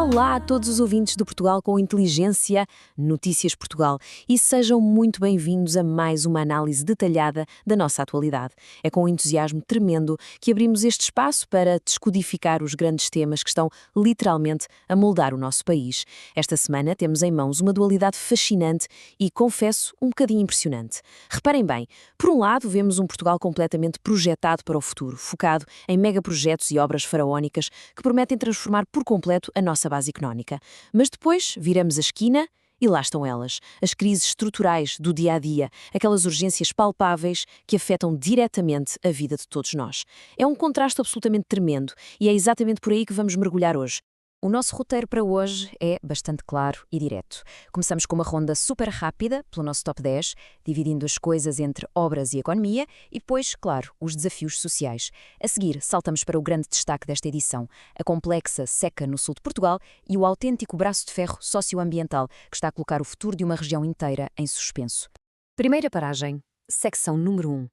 Olá a todos os ouvintes do Portugal com Inteligência, Notícias Portugal, e sejam muito bem-vindos a mais uma análise detalhada da nossa atualidade. É com um entusiasmo tremendo que abrimos este espaço para descodificar os grandes temas que estão literalmente a moldar o nosso país. Esta semana temos em mãos uma dualidade fascinante e, confesso, um bocadinho impressionante. Reparem bem, por um lado vemos um Portugal completamente projetado para o futuro, focado em megaprojetos e obras faraónicas que prometem transformar por completo a nossa base económica. Mas depois viramos a esquina e lá estão elas, as crises estruturais do dia-a-dia, aquelas urgências palpáveis que afetam diretamente a vida de todos nós. É um contraste absolutamente tremendo e é exatamente por aí que vamos mergulhar hoje. O nosso roteiro para hoje é bastante claro e direto. Começamos com uma ronda super rápida pelo nosso top 10, dividindo as coisas entre obras e economia e depois, claro, os desafios sociais. A seguir, saltamos para o grande destaque desta edição, a complexa seca no sul de Portugal e o autêntico braço de ferro socioambiental que está a colocar o futuro de uma região inteira em suspenso. Primeira paragem, secção número 1.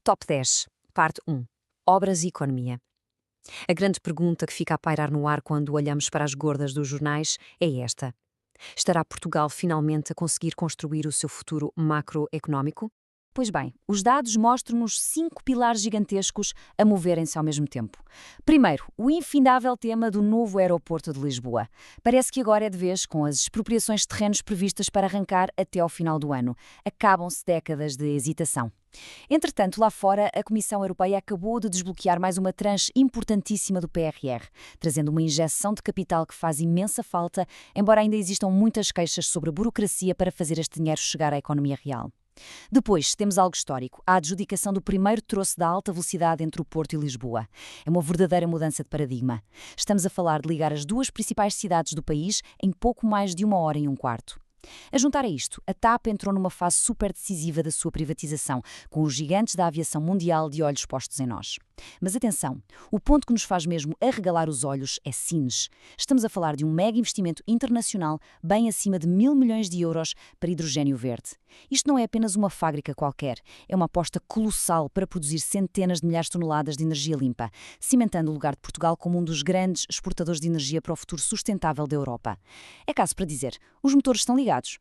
Top 10, parte 1. Obras e economia. A grande pergunta que fica a pairar no ar quando olhamos para as gordas dos jornais é esta: estará Portugal finalmente a conseguir construir o seu futuro macroeconómico? Pois bem, os dados mostram-nos 5 pilares gigantescos a moverem-se ao mesmo tempo. Primeiro, o infindável tema do novo aeroporto de Lisboa. Parece que agora é de vez, com as expropriações de terrenos previstas para arrancar até ao final do ano. Acabam-se décadas de hesitação. Entretanto, lá fora, a Comissão Europeia acabou de desbloquear mais uma tranche importantíssima do PRR, trazendo uma injeção de capital que faz imensa falta, embora ainda existam muitas queixas sobre a burocracia para fazer este dinheiro chegar à economia real. Depois, temos algo histórico, a adjudicação do primeiro troço da alta velocidade entre o Porto e Lisboa. É uma verdadeira mudança de paradigma. Estamos a falar de ligar as duas principais cidades do país em pouco mais de 1h15. A juntar a isto, a TAP entrou numa fase super decisiva da sua privatização, com os gigantes da aviação mundial de olhos postos em nós. Mas atenção, o ponto que nos faz mesmo arregalar os olhos é Sines. Estamos a falar de um mega investimento internacional bem acima de 1.000 milhões de euros para hidrogênio verde. Isto não é apenas uma fábrica qualquer, é uma aposta colossal para produzir centenas de milhares de toneladas de energia limpa, cimentando o lugar de Portugal como um dos grandes exportadores de energia para o futuro sustentável da Europa. É caso para dizer, os motores estão ligados.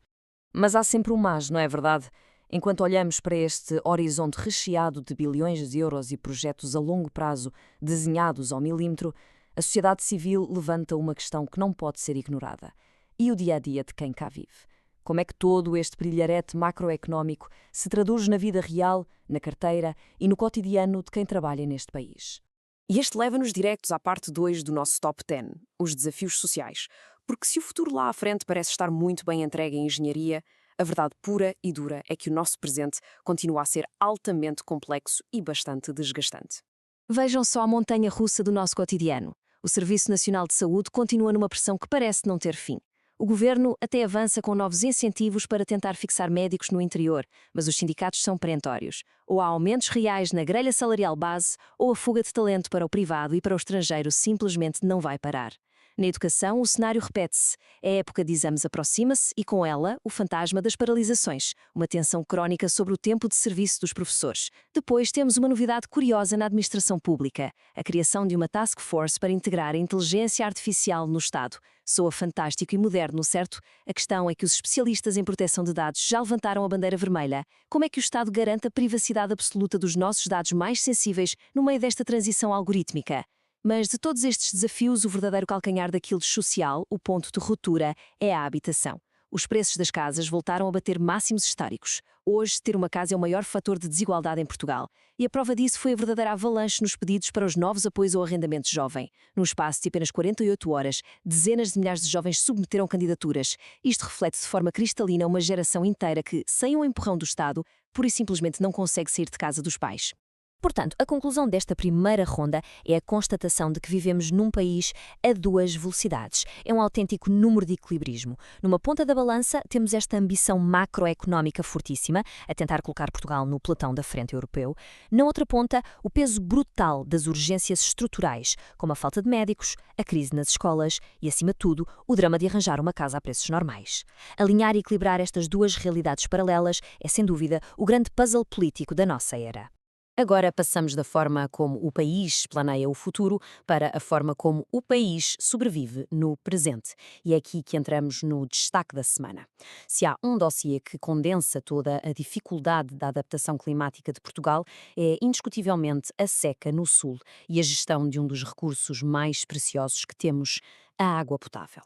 Mas há sempre um mas, não é verdade? Enquanto olhamos para este horizonte recheado de bilhões de euros e projetos a longo prazo desenhados ao milímetro, a sociedade civil levanta uma questão que não pode ser ignorada. E o dia-a-dia de quem cá vive? Como é que todo este brilharete macroeconómico se traduz na vida real, na carteira e no cotidiano de quem trabalha neste país? E este leva-nos diretos à parte 2 do nosso top 10, os desafios sociais. Porque se o futuro lá à frente parece estar muito bem entregue em engenharia, a verdade pura e dura é que o nosso presente continua a ser altamente complexo e bastante desgastante. Vejam só a montanha-russa do nosso cotidiano. O Serviço Nacional de Saúde continua numa pressão que parece não ter fim. O governo até avança com novos incentivos para tentar fixar médicos no interior, mas os sindicatos são perentórios. Ou há aumentos reais na grelha salarial base, ou a fuga de talento para o privado e para o estrangeiro simplesmente não vai parar. Na educação, o cenário repete-se. A época de exames aproxima-se e, com ela, o fantasma das paralisações, uma tensão crónica sobre o tempo de serviço dos professores. Depois temos uma novidade curiosa na administração pública, a criação de uma task force para integrar a inteligência artificial no Estado. Soa fantástico e moderno, certo? A questão é que os especialistas em proteção de dados já levantaram a bandeira vermelha. Como é que o Estado garante a privacidade absoluta dos nossos dados mais sensíveis no meio desta transição algorítmica? Mas de todos estes desafios, o verdadeiro calcanhar daquilo social, o ponto de ruptura, é a habitação. Os preços das casas voltaram a bater máximos históricos. Hoje, ter uma casa é o maior fator de desigualdade em Portugal. E a prova disso foi a verdadeira avalanche nos pedidos para os novos apoios ao arrendamento jovem. Num espaço de apenas 48 horas, dezenas de milhares de jovens submeteram candidaturas. Isto reflete de forma cristalina uma geração inteira que, sem um empurrão do Estado, pura e simplesmente não consegue sair de casa dos pais. Portanto, a conclusão desta primeira ronda é a constatação de que vivemos num país a duas velocidades. É um autêntico número de equilibrismo. Numa ponta da balança, temos esta ambição macroeconómica fortíssima, a tentar colocar Portugal no pelotão da frente europeu. Na outra ponta, o peso brutal das urgências estruturais, como a falta de médicos, a crise nas escolas e, acima de tudo, o drama de arranjar uma casa a preços normais. Alinhar e equilibrar estas duas realidades paralelas é, sem dúvida, o grande puzzle político da nossa era. Agora passamos da forma como o país planeia o futuro para a forma como o país sobrevive no presente. E é aqui que entramos no destaque da semana. Se há um dossiê que condensa toda a dificuldade da adaptação climática de Portugal, é indiscutivelmente a seca no sul e a gestão de um dos recursos mais preciosos que temos, a água potável.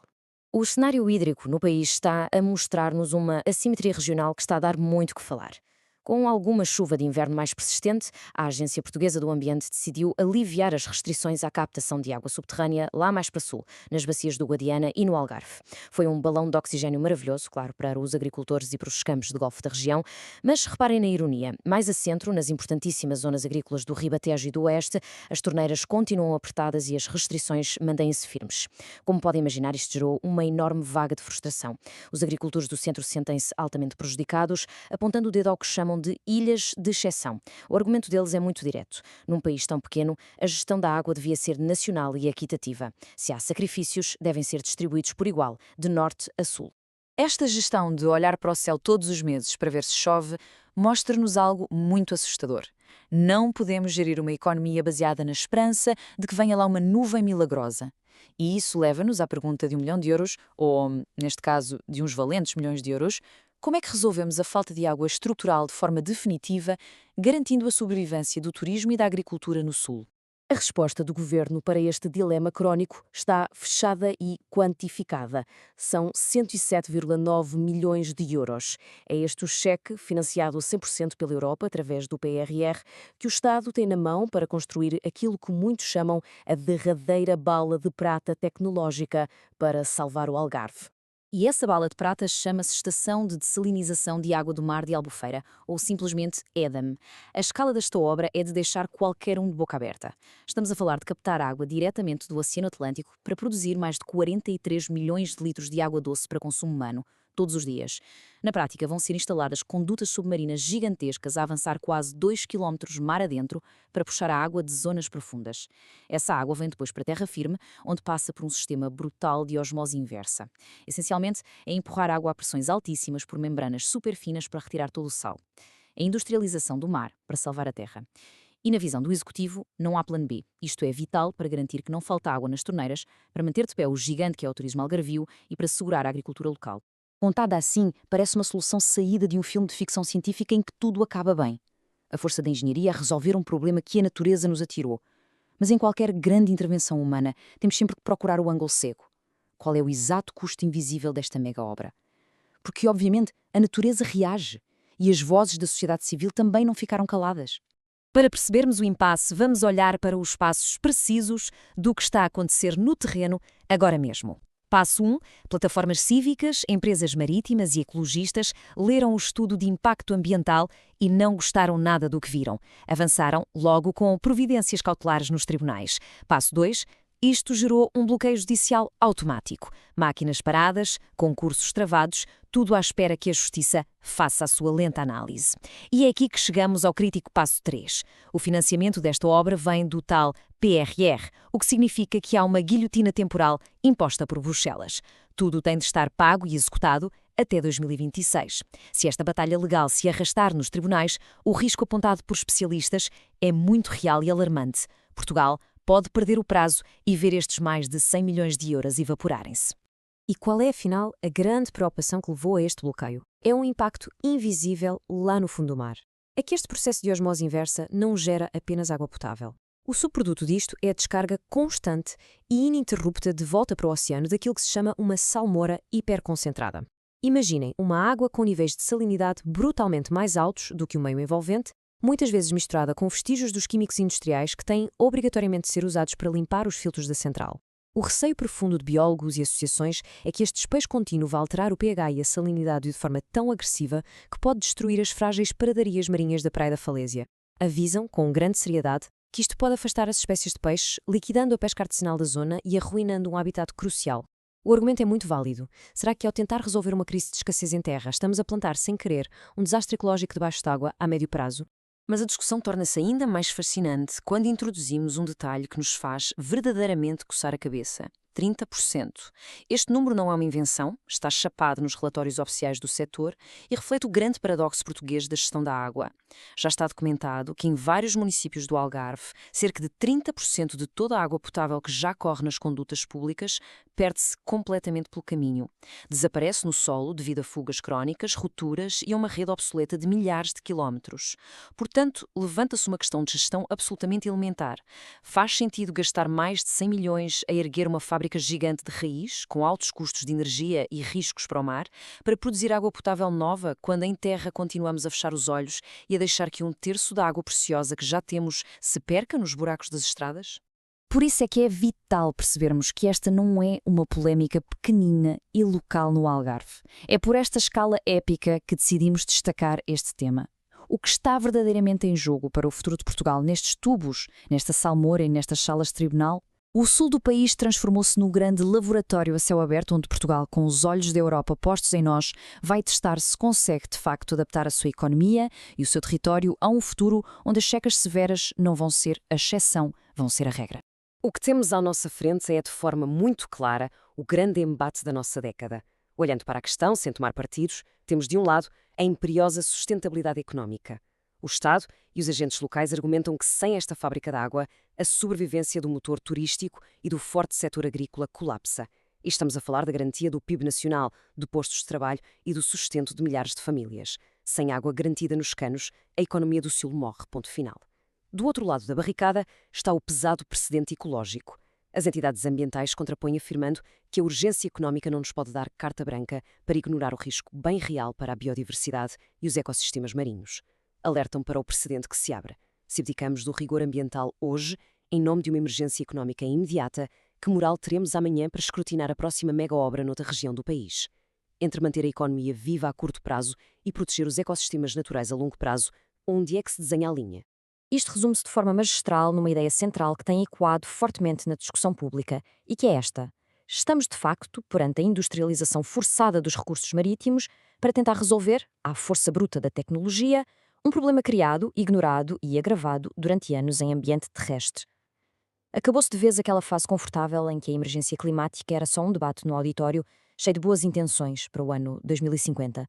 O cenário hídrico no país está a mostrar-nos uma assimetria regional que está a dar muito que falar. Com alguma chuva de inverno mais persistente, a Agência Portuguesa do Ambiente decidiu aliviar as restrições à captação de água subterrânea lá mais para sul, nas bacias do Guadiana e no Algarve. Foi um balão de oxigênio maravilhoso, claro, para os agricultores e para os campos de golfe da região, mas reparem na ironia. Mais a centro, nas importantíssimas zonas agrícolas do Ribatejo e do Oeste, as torneiras continuam apertadas e as restrições mantêm-se firmes. Como podem imaginar, isto gerou uma enorme vaga de frustração. Os agricultores do centro sentem-se altamente prejudicados, apontando o dedo ao que chamam de ilhas de exceção. O argumento deles é muito direto. Num país tão pequeno, a gestão da água devia ser nacional e equitativa. Se há sacrifícios, devem ser distribuídos por igual, de norte a sul. Esta gestão de olhar para o céu todos os meses para ver se chove mostra-nos algo muito assustador. Não podemos gerir uma economia baseada na esperança de que venha lá uma nuvem milagrosa. E isso leva-nos à pergunta de 1 milhão de euros, ou, neste caso, de uns valentes milhões de euros: como é que resolvemos a falta de água estrutural de forma definitiva, garantindo a sobrevivência do turismo e da agricultura no Sul? A resposta do governo para este dilema crónico está fechada e quantificada. São 107,9 milhões de euros. É este o cheque, financiado a 100% pela Europa através do PRR, que o Estado tem na mão para construir aquilo que muitos chamam a derradeira bala de prata tecnológica para salvar o Algarve. E essa bala de prata chama-se Estação de Dessalinização de Água do Mar de Albufeira, ou simplesmente EDAM. A escala desta obra é de deixar qualquer um de boca aberta. Estamos a falar de captar água diretamente do Oceano Atlântico para produzir mais de 43 milhões de litros de água doce para consumo humano, todos os dias. Na prática, vão ser instaladas condutas submarinas gigantescas a avançar quase 2 quilómetros mar adentro para puxar a água de zonas profundas. Essa água vem depois para a terra firme, onde passa por um sistema brutal de osmose inversa. Essencialmente, é empurrar água a pressões altíssimas por membranas super finas para retirar todo o sal. A industrialização do mar para salvar a terra. E na visão do Executivo, não há plano B. Isto é vital para garantir que não falta água nas torneiras, para manter de pé o gigante que é o turismo algarvio e para segurar a agricultura local. Contada assim, parece uma solução saída de um filme de ficção científica em que tudo acaba bem. A força da engenharia a resolver um problema que a natureza nos atirou. Mas em qualquer grande intervenção humana, temos sempre que procurar o ângulo cego. Qual é o exato custo invisível desta mega obra? Porque, obviamente, a natureza reage e as vozes da sociedade civil também não ficaram caladas. Para percebermos o impasse, vamos olhar para os passos precisos do que está a acontecer no terreno agora mesmo. Passo 1. Plataformas cívicas, empresas marítimas e ecologistas leram o estudo de impacto ambiental e não gostaram nada do que viram. Avançaram logo com providências cautelares nos tribunais. Passo 2. Isto gerou um bloqueio judicial automático. Máquinas paradas, concursos travados, tudo à espera que a Justiça faça a sua lenta análise. E é aqui que chegamos ao crítico passo 3. O financiamento desta obra vem do tal PRR, o que significa que há uma guilhotina temporal imposta por Bruxelas. Tudo tem de estar pago e executado até 2026. Se esta batalha legal se arrastar nos tribunais, o risco apontado por especialistas é muito real e alarmante. Portugal pode perder o prazo e ver estes mais de 100 milhões de euros evaporarem-se. E qual é, afinal, a grande preocupação que levou a este bloqueio? É um impacto invisível lá no fundo do mar. É que este processo de osmose inversa não gera apenas água potável. O subproduto disto é a descarga constante e ininterrupta de volta para o oceano daquilo que se chama uma salmoura hiperconcentrada. Imaginem uma água com níveis de salinidade brutalmente mais altos do que o meio envolvente, muitas vezes misturada com vestígios dos químicos industriais que têm obrigatoriamente de ser usados para limpar os filtros da central. O receio profundo de biólogos e associações é que este despejo contínuo vá alterar o pH e a salinidade de forma tão agressiva que pode destruir as frágeis pradarias marinhas da Praia da Falésia. Avisam, com grande seriedade, que isto pode afastar as espécies de peixes, liquidando a pesca artesanal da zona e arruinando um habitat crucial. O argumento é muito válido. Será que ao tentar resolver uma crise de escassez em terra, estamos a plantar, sem querer, um desastre ecológico debaixo d'água a médio prazo? Mas a discussão torna-se ainda mais fascinante quando introduzimos um detalhe que nos faz verdadeiramente coçar a cabeça. 30%. Este número não é uma invenção, está chapado nos relatórios oficiais do setor e reflete o grande paradoxo português da gestão da água. Já está documentado que em vários municípios do Algarve, cerca de 30% de toda a água potável que já corre nas condutas públicas perde-se completamente pelo caminho. Desaparece no solo devido a fugas crónicas, rupturas e a uma rede obsoleta de milhares de quilómetros. Portanto, levanta-se uma questão de gestão absolutamente elementar. Faz sentido gastar mais de 100 milhões a erguer uma fábrica gigante de raiz, com altos custos de energia e riscos para o mar, para produzir água potável nova, quando em terra continuamos a fechar os olhos e a deixar que 1/3 da água preciosa que já temos se perca nos buracos das estradas? Por isso é que é vital percebermos que esta não é uma polémica pequenina e local no Algarve. É por esta escala épica que decidimos destacar este tema. O que está verdadeiramente em jogo para o futuro de Portugal nestes tubos, nesta salmoura e nestas salas de tribunal? O sul do país transformou-se num grande laboratório a céu aberto onde Portugal, com os olhos da Europa postos em nós, vai testar se consegue de facto adaptar a sua economia e o seu território a um futuro onde as secas severas não vão ser a exceção, vão ser a regra. O que temos à nossa frente é, de forma muito clara, o grande embate da nossa década. Olhando para a questão, sem tomar partidos, temos de um lado a imperiosa sustentabilidade económica. O Estado e os agentes locais argumentam que sem esta fábrica de água, a sobrevivência do motor turístico e do forte setor agrícola colapsa. E estamos a falar da garantia do PIB nacional, de postos de trabalho e do sustento de milhares de famílias. Sem água garantida nos canos, a economia do sul morre, ponto final. Do outro lado da barricada está o pesado precedente ecológico. As entidades ambientais contrapõem afirmando que a urgência económica não nos pode dar carta branca para ignorar o risco bem real para a biodiversidade e os ecossistemas marinhos. Alertam para o precedente que se abre. Se abdicamos do rigor ambiental hoje, em nome de uma emergência económica imediata, que moral teremos amanhã para escrutinar a próxima mega-obra noutra região do país? Entre manter a economia viva a curto prazo e proteger os ecossistemas naturais a longo prazo, onde é que se desenha a linha? Isto resume-se de forma magistral numa ideia central que tem ecoado fortemente na discussão pública e que é esta. Estamos, de facto, perante a industrialização forçada dos recursos marítimos para tentar resolver, à força bruta da tecnologia, um problema criado, ignorado e agravado durante anos em ambiente terrestre. Acabou-se de vez aquela fase confortável em que a emergência climática era só um debate no auditório, cheio de boas intenções para o ano 2050.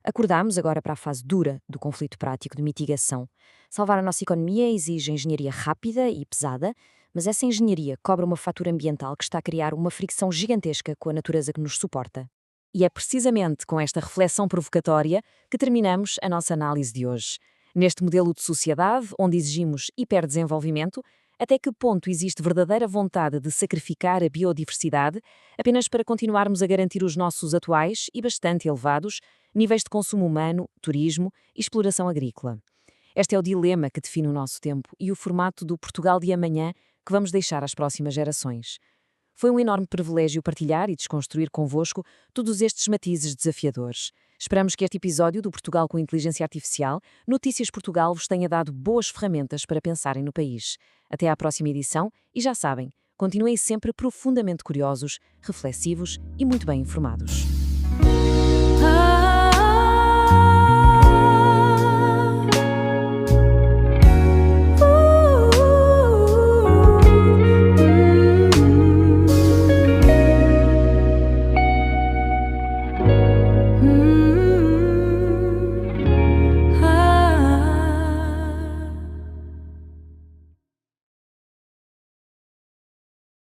Acordámos agora para a fase dura do conflito prático de mitigação. Salvar a nossa economia exige engenharia rápida e pesada, mas essa engenharia cobra uma fatura ambiental que está a criar uma fricção gigantesca com a natureza que nos suporta. E é precisamente com esta reflexão provocatória que terminamos a nossa análise de hoje. Neste modelo de sociedade, onde exigimos hiperdesenvolvimento, até que ponto existe verdadeira vontade de sacrificar a biodiversidade apenas para continuarmos a garantir os nossos atuais e bastante elevados níveis de consumo humano, turismo e exploração agrícola? Este é o dilema que define o nosso tempo e o formato do Portugal de amanhã que vamos deixar às próximas gerações. Foi um enorme privilégio partilhar e desconstruir convosco todos estes matizes desafiadores. Esperamos que este episódio do Portugal com Inteligência Artificial, Notícias Portugal, vos tenha dado boas ferramentas para pensarem no país. Até à próxima edição e já sabem, continuem sempre profundamente curiosos, reflexivos e muito bem informados.